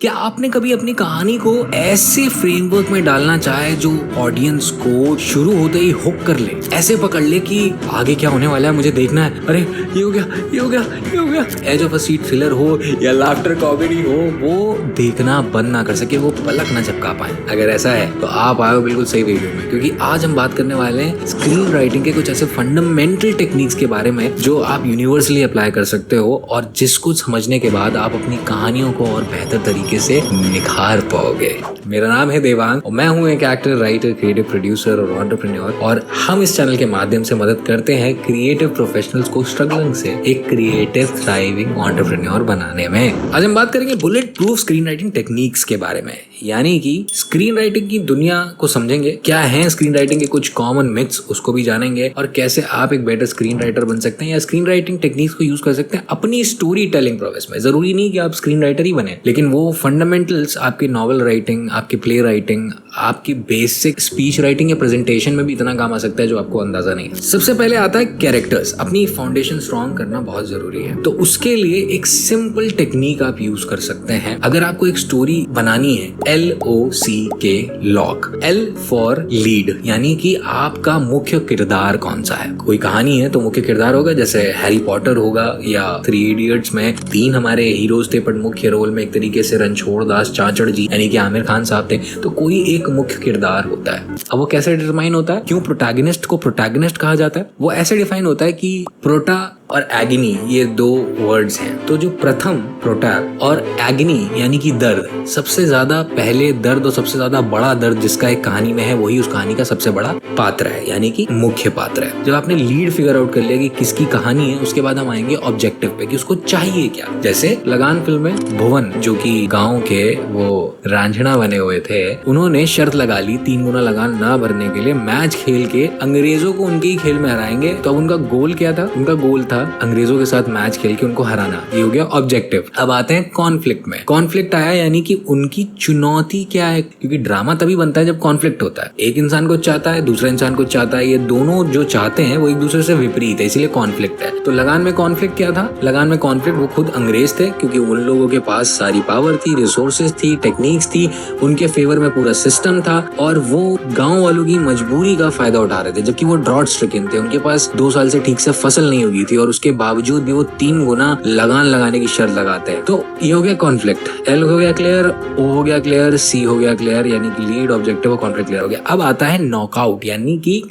क्या आपने कभी अपनी कहानी को ऐसे फ्रेमवर्क में डालना चाहे जो ऑडियंस को शुरू होते ही हुक कर ले, ऐसे पकड़ ले कि आगे क्या होने वाला है मुझे देखना है, अरे ये हो गया ये हो गया ये हो गया, edge of a seat filler हो या लाफ्टर कॉमेडी हो, वो देखना बंद ना कर सके, वो पलक ना झपका पाए? अगर ऐसा है तो आप आए हो बिल्कुल सही वीडियो में, क्योंकि आज हम बात करने वाले हैं स्क्रीन राइटिंग के कुछ ऐसे फंडामेंटल टेक्निक्स के बारे में जो आप यूनिवर्सली अप्लाई कर सकते हो और जिसको समझने के बाद आप अपनी कहानियों को और बेहतर तरीके से निखार पाओगे। मेरा नाम है देवांग और मैं हूं एक एक्टर, राइटर, क्रिएटिव प्रोड्यूसर और एंटरप्रेन्योर, और हम इस चैनल के माध्यम से मदद करते हैं क्रिएटिव प्रोफेशनल्स को स्ट्रगलिंग से एक क्रिएटिव थ्राइविंग एंटरप्रेन्योर बनाने में। आज हम बात करेंगे bullet proof screen writing techniques के बारे में, यानी कि स्क्रीन राइटिंग की दुनिया को समझेंगे, क्या है स्क्रीन राइटिंग के कुछ कॉमन मिथ्स उसको भी जानेंगे, और कैसे आप एक बेटर स्क्रीन राइटर बन सकते हैं या स्क्रीन राइटिंग टेक्निक्स को यूज कर सकते हैं अपनी स्टोरी टेलिंग प्रोसेस में। जरूरी नहीं कि आप स्क्रीन राइटर ही बने, लेकिन वो फंडामेंटल्स आपकी नॉवल राइटिंग, आपकी प्ले राइटिंग, आपकी बेसिक स्पीच राइटिंग या प्रेजेंटेशन में भी इतना काम आ सकता है जो आपको अंदाजा नहीं है। सबसे पहले आता है कैरेक्टर्स। अपनी फाउंडेशन स्ट्रॉन्ग करना बहुत जरूरी है, तो उसके लिए एक सिंपल टेक्निक आप यूज कर सकते हैं। अगर आपको एक स्टोरी बनानी है, LOCK lock, L for lead, यानी कि आपका मुख्य किरदार कौन सा है। कोई कहानी है तो मुख्य किरदार होगा, जैसे हैरी पॉटर होगा या 3 इडियट्स में 3 हमारे हीरोज थे, पर मुख्य रोल में एक तरीके से रणछोड़ दास चाचड़ जी यानी कि आमिर खान साहब थे, तो कोई एक मुख्य किरदार होता है। अब वो कैसे डिटरमाइन होता है, क्यों प्रोटैगनिस्ट को प्रोटैगनिस्ट कहा जाता है? वो ऐसे डिफाइन होता है कि प्रोटा और एग्नी ये 2 वर्ड्स हैं, तो जो प्रथम प्रोटैग और एग्नी यानी कि दर्द, सबसे ज्यादा पहले दर्द और सबसे ज्यादा बड़ा दर्द जिसका एक कहानी में है, वही उस कहानी का सबसे बड़ा पात्र है, यानी कि मुख्य पात्र है। जब आपने लीड फिगर आउट कर लिया कि किसकी कहानी है, उसके बाद हम आएंगे ऑब्जेक्टिव पे कि उसको चाहिए क्या। जैसे लगान फिल्म में भुवन, जो कि गाँव के वो रांझना बने हुए थे, उन्होंने शर्त लगा ली 3 गुना लगान ना भरने के लिए, मैच खेल के अंग्रेजों को उनके ही खेल में हराएंगे। तो उनका गोल क्या था? उनका गोल था अंग्रेजों के साथ मैच खेल के उनको हराना। ये हो गया ऑब्जेक्टिव। अब आते हैं कॉन्फ्लिक्ट में। कॉन्फ्लिक्ट आया यानी कि उनकी चुनौती क्या है, क्योंकि ड्रामा तभी बनता है जब कॉन्फ्लिक्ट होता है। एक इंसान को चाहता है, दूसरा इंसान को चाहता है, ये दोनों जो चाहते हैं वो एक दूसरे से विपरीत है, इसीलिए कॉन्फ्लिक्ट है। तो लगान में कॉन्फ्लिक्ट क्या था? लगान में कॉन्फ्लिक्ट वो खुद अंग्रेज थे, क्योंकि उन लोगों के पास सारी पावर थी, रिसोर्सेज थी, टेक्निक्स थी, उनके फेवर में पूरा सिस्टम था, और वो गाँव वालों की मजबूरी का फायदा उठा रहे थे, जबकि वो ड्रॉट स्ट्रिकन थे। उनके पास 2 साल से ठीक से फसल नहीं हुई थी और उसके बावजूद भी वो 3 गुना लगान लगाने की शर्त लगाते हैं। तो ये हो गया कॉन्फ्लिक्ट। L हो गया क्लियर, O हो गया क्लियर, C हो गया क्लियर, यानी कि लीड, ऑब्जेक्टिव और कॉन्फ्लिक्ट क्लियर हो गया। अब आता है नॉकआउट, यानी कि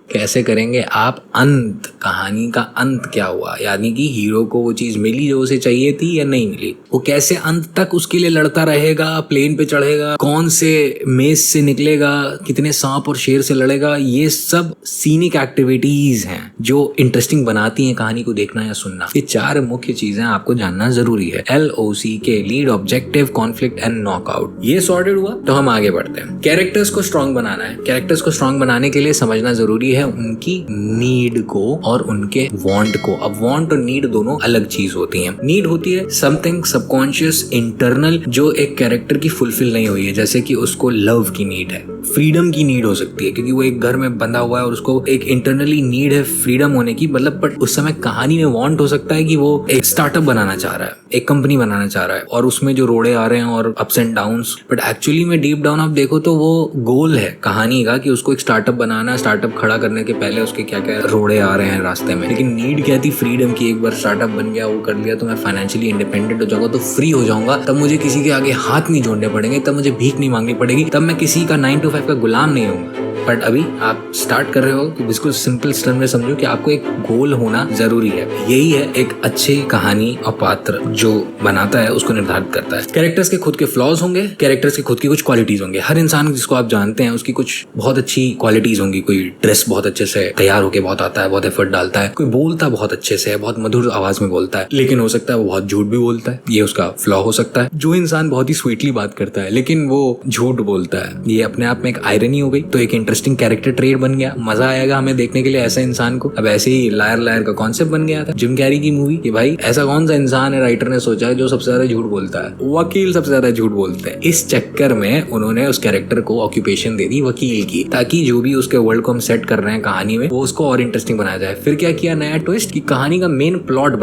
कैसे करेंगे आप अंत, कहानी का अंत क्या हुआ, यानी कि हीरो को वो चीज मिली जो उसे चाहिए थी या नहीं मिली, वो कैसे अंत तक उसके लिए लड़ता रहेगा, प्लेन पे चढ़ेगा, कौन से मेज से निकलेगा, कितने सांप और शेर से लड़ेगा। ये सब सीनिक एक्टिविटीज हैं जो इंटरेस्टिंग बनाती हैं कहानी को देखना या सुनना। ये 4 मुख्य चीजें आपको जानना जरूरी है। LOCK lead, objective, conflict and knockout. ये सॉर्टेड हुआ तो हम आगे बढ़ते हैं। कैरेक्टर्स को स्ट्रॉन्ग बनाना है। कैरेक्टर्स को स्ट्रॉन्ग बनाने के लिए समझना जरूरी है उनकी नीड को और उनके वांट को। अब वांट और नीड दोनों अलग चीज होती हैं। नीड होती है समथिंग सबकॉन्शियस इंटरनल जो एक कैरेक्टर की फुलफिल नहीं हुई है, जैसे कि उसको लव की नीड है, फ्रीडम की नीड हो सकती है, क्योंकि वो एक घर में बंधा हुआ है और उसको एक इंटरनली नीड है फ्रीडम होने की, मतलब बट उस समय कहानी में वांट हो सकता है कि वो एक स्टार्टअप बनाना चाह रहा है, एक कंपनी बनाना चाह रहा है, और उसमें जो रोड़े आ रहे हैं और ups and downs, but actually में डीप डाउन आप देखो तो वो गोल है कहानी का कि उसको एक स्टार्टअप बनाना, स्टार्टअप खड़ा करने के पहले उसके क्या क्या रोड़े आ रहे हैं रास्ते में। लेकिन नीड क्या थी? फ्रीडम की। एक बार स्टार्टअप बन गया, वो कर लिया तो मैं फाइनेंशियली इंडिपेंडेंट हो जाऊंगा, तो फ्री हो जाऊंगा, तब मुझे किसी के आगे हाथ नहीं जोड़ने पड़ेंगे, तब मुझे भीख नहीं मांगनी पड़ेगी, तब मैं किसी का 9 to 5 का गुलाम नहीं होऊंगा। बट अभी आप स्टार्ट कर रहे हो तो बिल्कुल सिंपल स्टर्म में समझो कि आपको एक गोल होना जरूरी है। यही है एक अच्छी कहानी और पात्र जो बनाता है उसको निर्धारित करता है। कैरेक्टर्स के खुद के फ्लॉज होंगे, कैरेक्टर्स के खुद की कुछ क्वालिटीज होंगे। हर इंसान जिसको आप जानते हैं उसकी कुछ बहुत अच्छी क्वालिटीज होंगी। कोई ड्रेस बहुत अच्छे से तैयार होके बहुत आता है, बहुत एफर्ट डालता है, कोई बोलता बहुत अच्छे से है, बहुत मधुर आवाज में बोलता है, लेकिन हो सकता है वो बहुत झूठ भी बोलता है, ये उसका फ्लॉ हो सकता है। जो इंसान बहुत ही स्वीटली बात करता है लेकिन वो झूठ बोलता है, ये अपने आप में एक आयरनी हो गई। तो एक इंटरेस्टिंग कैरेक्टर ट्रेड बन गया, मजा आएगा हमें देखने के लिए ऐसा इंसान को। अब ऐसे ही लायर लायर का कॉन्सेप्ट बन गया था जिम कैरी की मूवी कि भाई ऐसा कौन सा इंसान है राइटर ने सोचा है जो सबसे ज्यादा झूठ बोलता है, वकील सबसे ज्यादा झूठ बोलते हैं। इस चक्कर में उन्होंने उस कैरेक्टर को ऑक्यूपेशन दे दी वकील की, ताकि जो भी उसके वर्ल्ड को हम सेट कर रहे हैं कहानी में वो उसको और इंटरेस्टिंग बनाया जाए। फिर क्या किया, नया ट्विस्ट की कहानी का मेन प्लॉट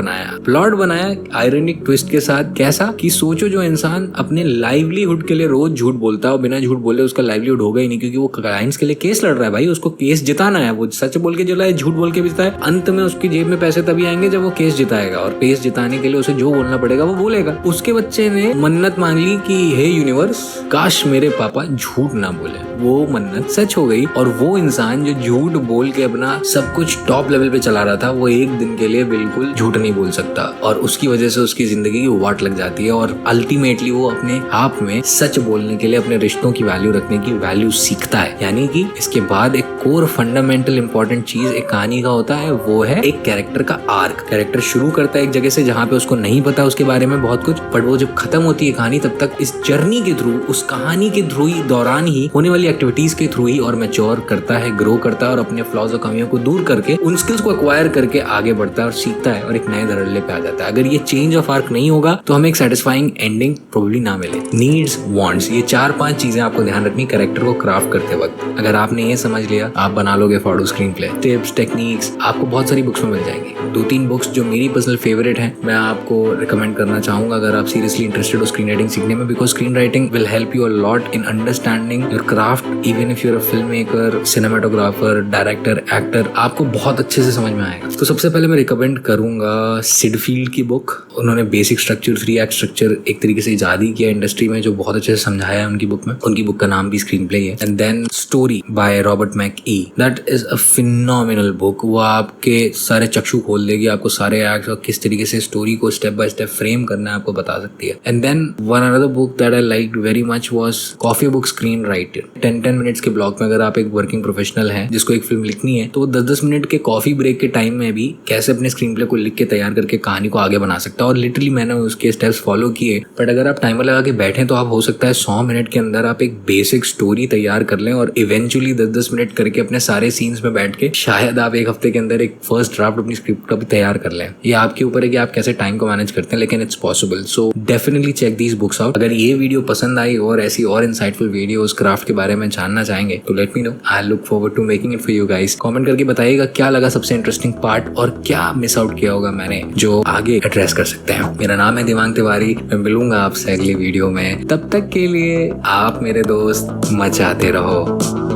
बनाया आयरनिक ट्विस्ट के साथ। कैसा कि सोचो जो इंसान अपने लाइवलीहुड के लिए रोज झूठ बोलता है और बिना झूठ बोले उसका लाइवलीहुड होगा ही नहीं, क्योंकि वो क्लाइंट्स के लिए केस लड़ रहा है भाई, उसको केस जिताना है। वो सच बोल के जिताए, झूठ बोल के जिताए, अंत में उसकी जेब में पैसे तभी आएंगे जब वो केस जिताएगा, और केस जिताने के लिए उसे जो बोलना पड़ेगा वो बोलेगा। उसके बच्चे ने मन्नत मांग ली कि हे यूनिवर्स, काश मेरे पापा झूठ ना बोले। वो मन्नत सच हो गई, और वो इंसान जो झूठ बोल के अपना सब कुछ टॉप लेवल पे चला रहा था, वो एक दिन के लिए बिल्कुल झूठ नहीं बोल सकता, और उसकी वजह से उसकी जिंदगी की वाट लग जाती है, और अल्टीमेटली वो अपने आप में सच बोलने के लिए अपने रिश्तों की वैल्यू रखने की वैल्यू सीखता है। यानी कि इसके बाद एक कोर फंडामेंटल इंपॉर्टेंट चीज एक कहानी का होता है, वो है एक कैरेक्टर का आर्क। कैरेक्टर शुरू करता है एक जगह से जहाँ पे उसको नहीं पता उसके बारे में बहुत कुछ, बट वो जब खत्म होती है कहानी तब तक इस जर्नी के थ्रू, उस कहानी के थ्रू ही, दौरान ही होने वाली एक्टिविटीज के थ्रू ही और मैच्योर करता है, ग्रो करता है, और अपने फ्लॉज और कमियों को दूर करके उन स्किल्स को एक्वायर करके आगे बढ़ता है और सीखता है और एक नए धड़ल्ले पे आ जाता है। अगर ये चेंज ऑफ आर्क नहीं होगा तो हमें एक सेटिस्फाइंग एंडिंग प्रोबेबली ना मिले। नीड्स, वांट्स, ये 4-5 चीजें आपको ध्यान रखनी कैरेक्टर को क्राफ्ट करते वक्त। अगर आपने ये समझ लिया, आप बना लोगे फॉडो स्क्रीन प्ले। टिप्स, टेक्निक्स आपको बहुत सारी बुक्स में मिल जाएंगी। 2-3 बुक्स जो मेरी पर्सनल फेवरेट हैं मैं आपको रिकमेंड करना चाहूंगा अगर आप सीरियसली इंटरेस्टेड हो स्क्रीन राइटिंग सीखने में, because screen writing will help you a lot in understanding your craft. Even if you are a film maker, cinematographer, director, actor, आपको बहुत अच्छे से समझ में आएगा। तो सबसे पहले मैं रिकमेंड करूंगा सिड फील्ड की बुक। उन्होंने बेसिक स्ट्रक्चर, 3 एक्ट स्ट्रक्चर एक तरीके से इजाद ही किया इंडस्ट्री में, जो बहुत अच्छे से समझाया है उनकी बुक में। उनकी बुक का नाम भी स्क्रीन प्ले है। And then story by Robert McKee, that is a phenomenal book. वो आपके सारे चक्षु खोल देगी, आपको सारे एक्ट्स और किस तरीके से स्टोरी को स्टेप बाय स्टेप फ्रेम करना है आपको बता सकती है। And then one another book that I liked very much was coffee book screen writer. 10 minutes के ब्लॉक में अगर आप एक वर्किंग प्रोफेशनल हैं जिसको एक फिल्म लिखनी है, तो 10-10 मिनट के कॉफी ब्रेक के टाइम में भी कैसे अपने स्क्रीन प्ले को लिख के तैयार करके कहानी को आगे बना सकता है। और लिटरली मैंने उसके स्टेप्स फॉलो किए। बट अगर आप टाइमर लगा के बैठे तो आप हो सकता है 100 मिनट के अंदर आप एक बेसिक स्टोरी तैयार कर लें, और इवेंचुअली 10-10 मिनट करके अपने सारे सीन्स में बैठ के शायद आप एक हफ्ते के अंदर एक फर्स्ट ड्राफ्ट अपनी स्क्रिप्ट का भी तैयार कर लें। ये आपके ऊपर है कि आप कैसे टाइम को मैनेज करते हैं, लेकिन it's possible. So definitely check these books out. अगर ये वीडियो पसंद आई और ऐसी और इंसाइटफुल वीडियोस क्राफ्ट के बारे में जानना चाहेंगे तो let me know. I look forward to making it for you guys. Comment करके बताइएगा क्या लगा सबसे इंटरेस्टिंग पार्ट, और क्या मिस आउट किया होगा मैंने जो आगे एड्रेस कर सकते हैं। मेरा नाम है दिवांग तिवारी, मैं मिलूंगा आपसे अगली वीडियो में। तब तक के लिए आप मेरे दोस्त मचाते रहो।